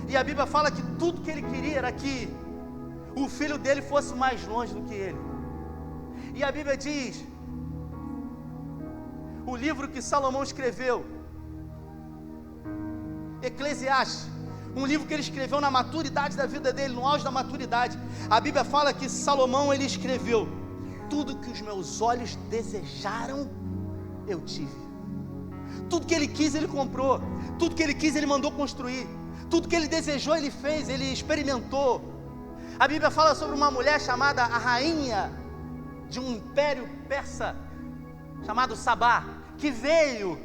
E a Bíblia fala que tudo que ele queria era que o filho dele fosse mais longe do que ele. E a Bíblia diz, o livro que Salomão escreveu, Eclesiastes, um livro que ele escreveu na maturidade da vida dele, no auge da maturidade. A Bíblia fala que Salomão, ele escreveu: tudo que os meus olhos desejaram, eu tive. Tudo que ele quis, ele comprou. Tudo que ele quis, ele mandou construir. Tudo que ele desejou, ele fez, ele experimentou. A Bíblia fala sobre uma mulher chamada a rainha de um império persa, chamado Sabá, que veio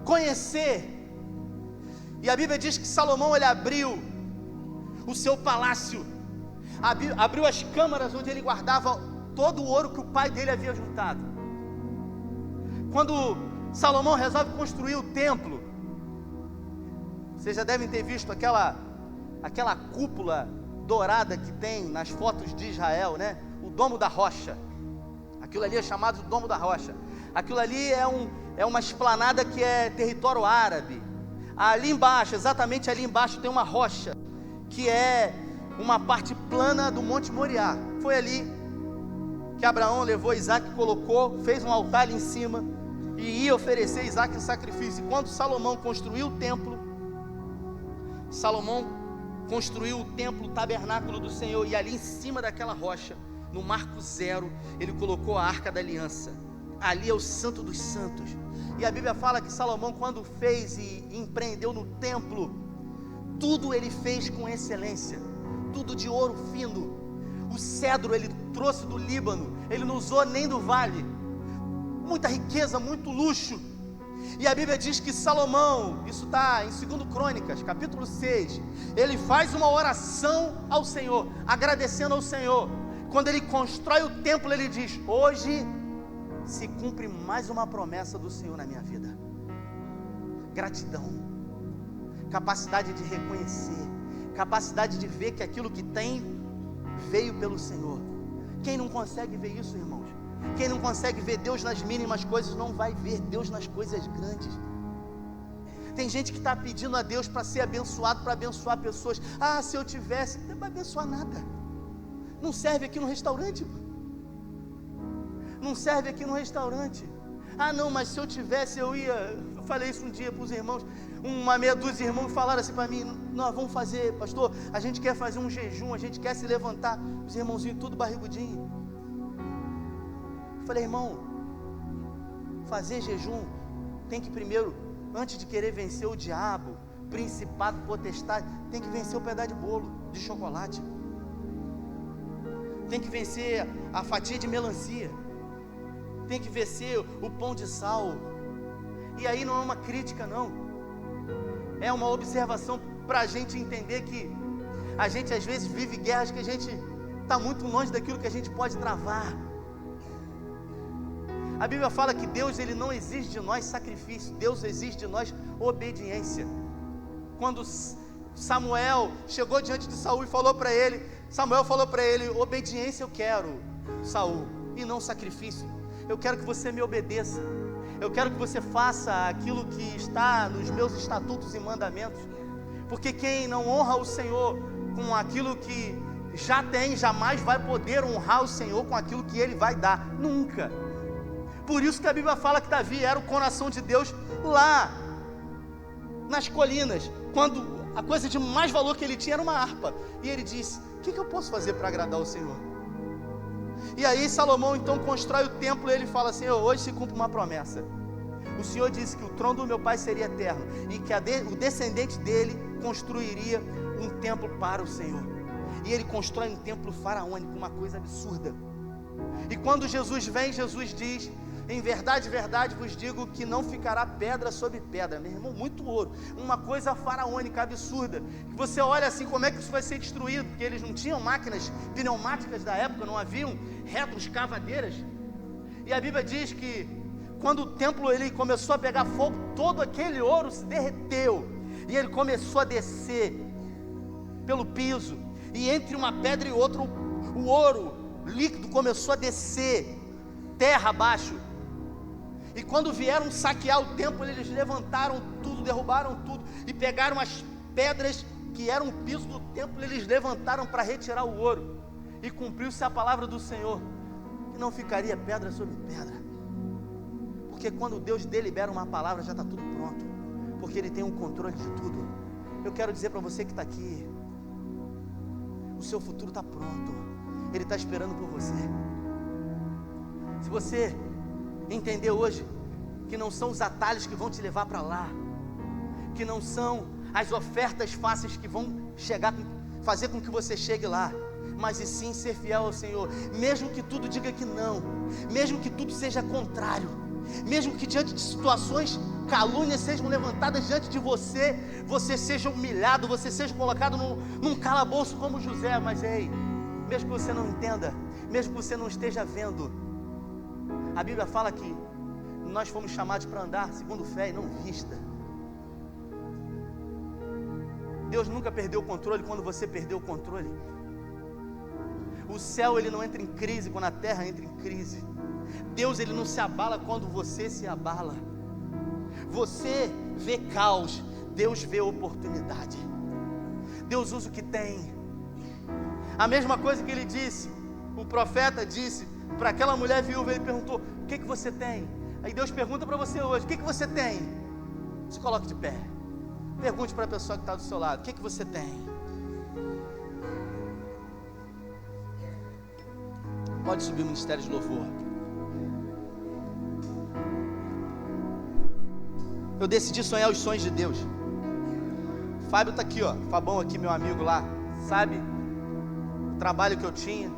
conhecer. E a Bíblia diz que Salomão, ele abriu o seu palácio, abriu as câmaras onde ele guardava todo o ouro que o pai dele havia juntado. Quando Salomão resolve construir o templo, vocês já devem ter visto aquela cúpula dourada que tem nas fotos de Israel, né? O Domo da Rocha. Aquilo ali é chamado de Domo da Rocha. Aquilo ali é uma esplanada que é território árabe. Ali embaixo, exatamente ali embaixo, tem uma rocha, que é uma parte plana do Monte Moriá. Foi ali que Abraão levou Isaac, colocou, fez um altar ali em cima, e ia oferecer Isaac em sacrifício. E quando Salomão construiu o templo, o tabernáculo do Senhor, e ali em cima daquela rocha, no marco zero, ele colocou a Arca da Aliança. Ali é o Santo dos Santos. E a Bíblia fala que Salomão, quando fez e empreendeu no templo, tudo ele fez com excelência, tudo de ouro fino. O cedro ele trouxe do Líbano, ele não usou nem do vale. Muita riqueza, muito luxo. E a Bíblia diz que Salomão, isso está em 2 Crônicas, capítulo 6, ele faz uma oração ao Senhor, agradecendo ao Senhor. Quando ele constrói o templo, ele diz: hoje se cumpre mais uma promessa do Senhor na minha vida. Gratidão, capacidade de reconhecer, capacidade de ver que aquilo que tem veio pelo Senhor. Quem não consegue ver isso, irmãos? Quem não consegue ver Deus nas mínimas coisas, não vai ver Deus nas coisas grandes. Tem gente que está pedindo a Deus para ser abençoado, para abençoar pessoas. Ah, se eu tivesse, não vai abençoar nada. Não serve aqui no restaurante. Não serve aqui no restaurante. Ah não, mas se eu tivesse, eu ia. Eu falei isso um dia para os irmãos. Uma meia dúzia de irmãos falaram assim para mim: nós vamos fazer, pastor, a gente quer fazer um jejum, a gente quer se levantar. Os irmãozinhos tudo barrigudinho. Eu falei: irmão, fazer jejum tem que primeiro, antes de querer vencer o diabo, principado, potestade, tem que vencer o pedaço de bolo de chocolate, tem que vencer a fatia de melancia, tem que vencer o pão de sal. E aí não é uma crítica, não, é uma observação para a gente entender que a gente às vezes vive guerras que a gente está muito longe daquilo que a gente pode travar. A Bíblia fala que Deus, ele não exige de nós sacrifício, Deus exige de nós obediência. Quando Samuel chegou diante de Saul e falou para ele, Samuel falou para ele: obediência eu quero, Saul, e não sacrifício. Eu quero que você me obedeça, eu quero que você faça aquilo que está nos meus estatutos e mandamentos, porque quem não honra o Senhor com aquilo que já tem, jamais vai poder honrar o Senhor com aquilo que Ele vai dar, nunca. Por isso que a Bíblia fala que Davi era o coração de Deus lá nas colinas, quando a coisa de mais valor que ele tinha era uma harpa, e ele disse: o que eu posso fazer para agradar o Senhor? E aí Salomão então constrói o templo, e ele fala: Senhor, hoje se cumpre uma promessa. O Senhor disse que o trono do meu pai seria eterno, e que o descendente dele construiria um templo para o Senhor. E ele constrói um templo faraônico, uma coisa absurda. E quando Jesus vem, Jesus diz: em verdade, verdade vos digo que não ficará pedra sobre pedra. Meu irmão, muito ouro, uma coisa faraônica, absurda, que você olha assim, como é que isso vai ser destruído? Porque eles não tinham máquinas pneumáticas da época, não haviam retos, cavadeiras. E a Bíblia diz que quando o templo ele começou a pegar fogo, todo aquele ouro se derreteu, e ele começou a descer pelo piso, e entre uma pedra e outra, o ouro líquido começou a descer terra abaixo. E quando vieram saquear o templo, eles levantaram tudo, derrubaram tudo, e pegaram as pedras que eram o piso do templo, eles levantaram para retirar o ouro. E cumpriu-se a palavra do Senhor, que não ficaria pedra sobre pedra. Porque quando Deus delibera uma palavra, já está tudo pronto, porque Ele tem o controle de tudo. Eu quero dizer para você que está aqui, o seu futuro está pronto, Ele está esperando por você. Se você entender hoje que não são os atalhos que vão te levar para lá, que não são as ofertas fáceis que vão fazer com que você chegue lá, mas e sim ser fiel ao Senhor, mesmo que tudo diga que não, mesmo que tudo seja contrário, mesmo que diante de situações, calúnias sejam levantadas diante de você, você seja humilhado, você seja colocado num calabouço como José, mas ei, mesmo que você não entenda, mesmo que você não esteja vendo, a Bíblia fala que nós fomos chamados para andar segundo fé e não vista. Deus nunca perdeu o controle quando você perdeu o controle. O céu ele não entra em crise quando a terra entra em crise. Deus ele não se abala quando você se abala. Você vê caos, Deus vê oportunidade. Deus usa o que tem. A mesma coisa que ele disse, o profeta disse para aquela mulher viúva, ele perguntou: o que você tem? Aí Deus pergunta para você hoje: o que você tem? Se coloque de pé, pergunte para a pessoa que está do seu lado: o que você tem? Pode subir o ministério de louvor. Eu decidi sonhar os sonhos de Deus. Fábio está aqui, ó, Fabão aqui, meu amigo lá, sabe o trabalho que eu tinha,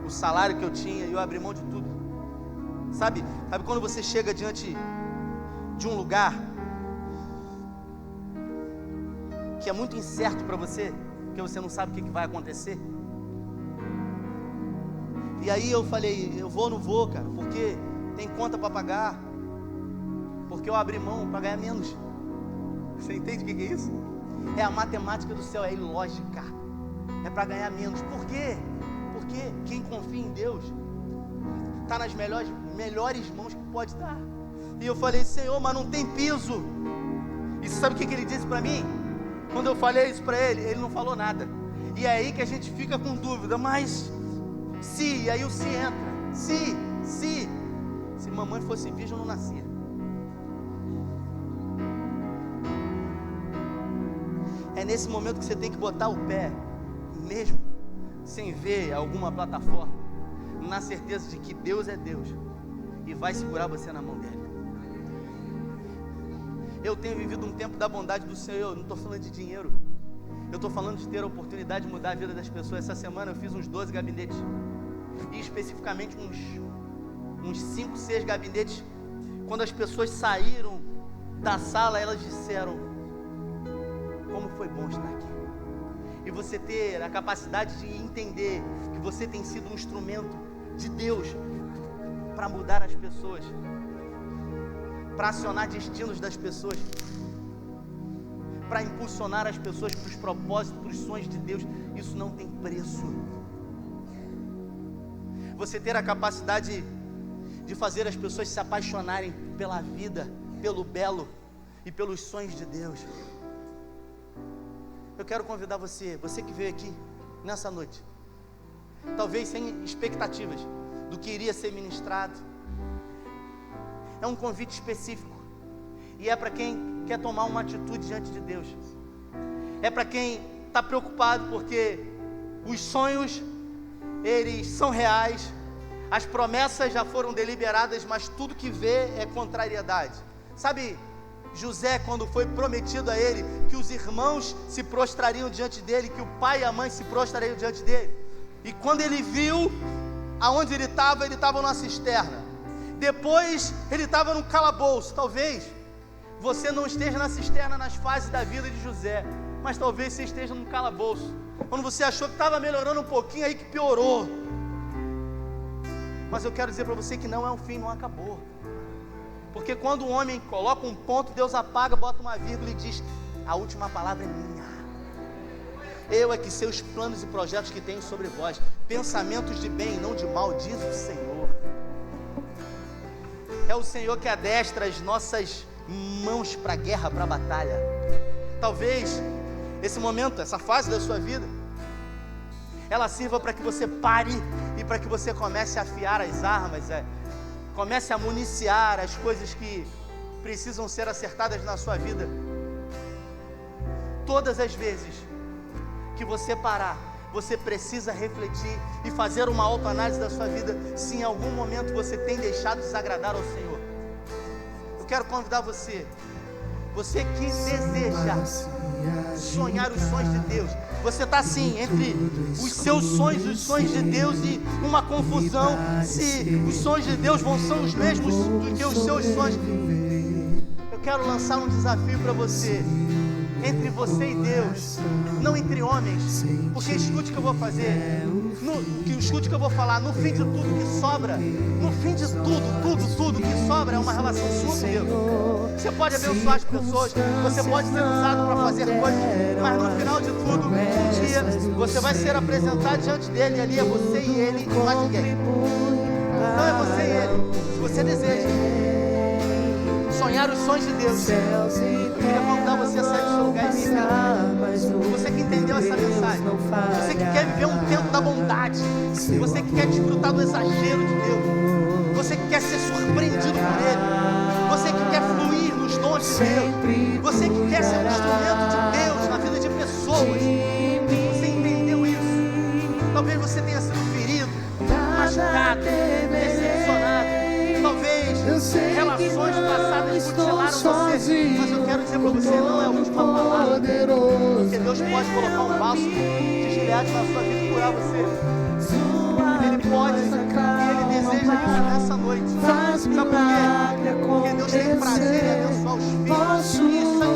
o salário que eu tinha, e eu abri mão de tudo. Sabe quando você chega diante de um lugar que é muito incerto para você, porque você não sabe o que vai acontecer. E aí eu falei, eu vou ou não vou, cara, porque tem conta para pagar, porque eu abri mão para ganhar menos. Você entende o que é isso? É a matemática do céu, é ilógica, é para ganhar menos. Por quê? Porque quem confia em Deus está nas melhores mãos que pode estar. E eu falei, Senhor, mas não tem piso. E você sabe o que ele disse para mim? Quando eu falei isso para ele, ele não falou nada. E é aí que a gente fica com dúvida, mas se, e aí o se entra, se mamãe fosse virgem eu não nascia. É nesse momento que você tem que botar o pé, mesmo sem ver alguma plataforma, na certeza de que Deus é Deus e vai segurar você na mão dele. Eu tenho vivido um tempo da bondade do Senhor. Eu não estou falando de dinheiro, eu estou falando de ter a oportunidade de mudar a vida das pessoas. Essa semana eu fiz uns 12 gabinetes, e especificamente uns 5, 6 gabinetes. Quando as pessoas saíram da sala, elas disseram, como foi bom estar aqui. E você ter a capacidade de entender que você tem sido um instrumento de Deus para mudar as pessoas, para acionar destinos das pessoas, para impulsionar as pessoas para os propósitos, para os sonhos de Deus. Isso não tem preço. Você ter a capacidade de fazer as pessoas se apaixonarem pela vida, pelo belo e pelos sonhos de Deus. Eu quero convidar você que veio aqui nessa noite, talvez sem expectativas do que iria ser ministrado. É um convite específico, e é para quem quer tomar uma atitude diante de Deus. É para quem está preocupado porque os sonhos, eles são reais, as promessas já foram deliberadas, mas tudo que vê é contrariedade. Sabe, José, quando foi prometido a ele que os irmãos se prostrariam diante dele, que o pai e a mãe se prostrariam diante dele, e quando ele viu aonde ele estava numa cisterna. Depois ele estava num calabouço. Talvez você não esteja na cisterna nas fases da vida de José, mas talvez você esteja num calabouço, quando você achou que estava melhorando um pouquinho, aí que piorou. Mas eu quero dizer para você que não é um fim, não acabou. Porque quando o homem coloca um ponto, Deus apaga, bota uma vírgula e diz, a última palavra é minha. Eu é que sei os planos e projetos que tenho sobre vós, pensamentos de bem e não de mal, diz o Senhor. É o Senhor que adestra as nossas mãos para a guerra, para a batalha. Talvez esse momento, essa fase da sua vida, ela sirva para que você pare e para que você comece a afiar as armas, comece a municiar as coisas que precisam ser acertadas na sua vida. Todas as vezes que você parar, você precisa refletir e fazer uma autoanálise da sua vida, se em algum momento você tem deixado desagradar ao Senhor. Eu quero convidar você que deseja sonhar os sonhos de Deus. Você está assim, entre os seus sonhos e os sonhos de Deus, e uma confusão, se os sonhos de Deus são os mesmos do que os seus sonhos. Eu quero lançar um desafio para você, entre você e Deus, não entre homens, porque escute o que eu vou fazer, escute o que eu vou falar. No fim de tudo que sobra, no fim de tudo que sobra é uma relação sua com Deus. Você pode abençoar as pessoas, você pode ser usado para fazer coisas, mas no final de tudo, um dia você vai ser apresentado diante dele, e ali é você e ele e mais ninguém. Então é você e ele. Se você deseja sonhar os sonhos de Deus, eu queria convidar você a sair do seu lugar e vir. Você que entendeu essa mensagem, você que quer viver um tempo da bondade, você que quer desfrutar do exagero de Deus, você que quer ser surpreendido por Ele, você que quer fluir nos dons de Deus, você que quer ser um instrumento de Deus na vida de pessoas. Você entendeu isso? Talvez você tenha sido ferido, machucado, decepcionado. Talvez relações passadas mutilaram você, mas eu quero dizer para você, não é a última palavra, porque Deus pode colocar um bálsamo de Gileade na sua vida e curar você. Ele pode e Ele deseja isso nessa noite. Sabe por quê? Porque Deus tem prazer em abençoar os filhos. E isso é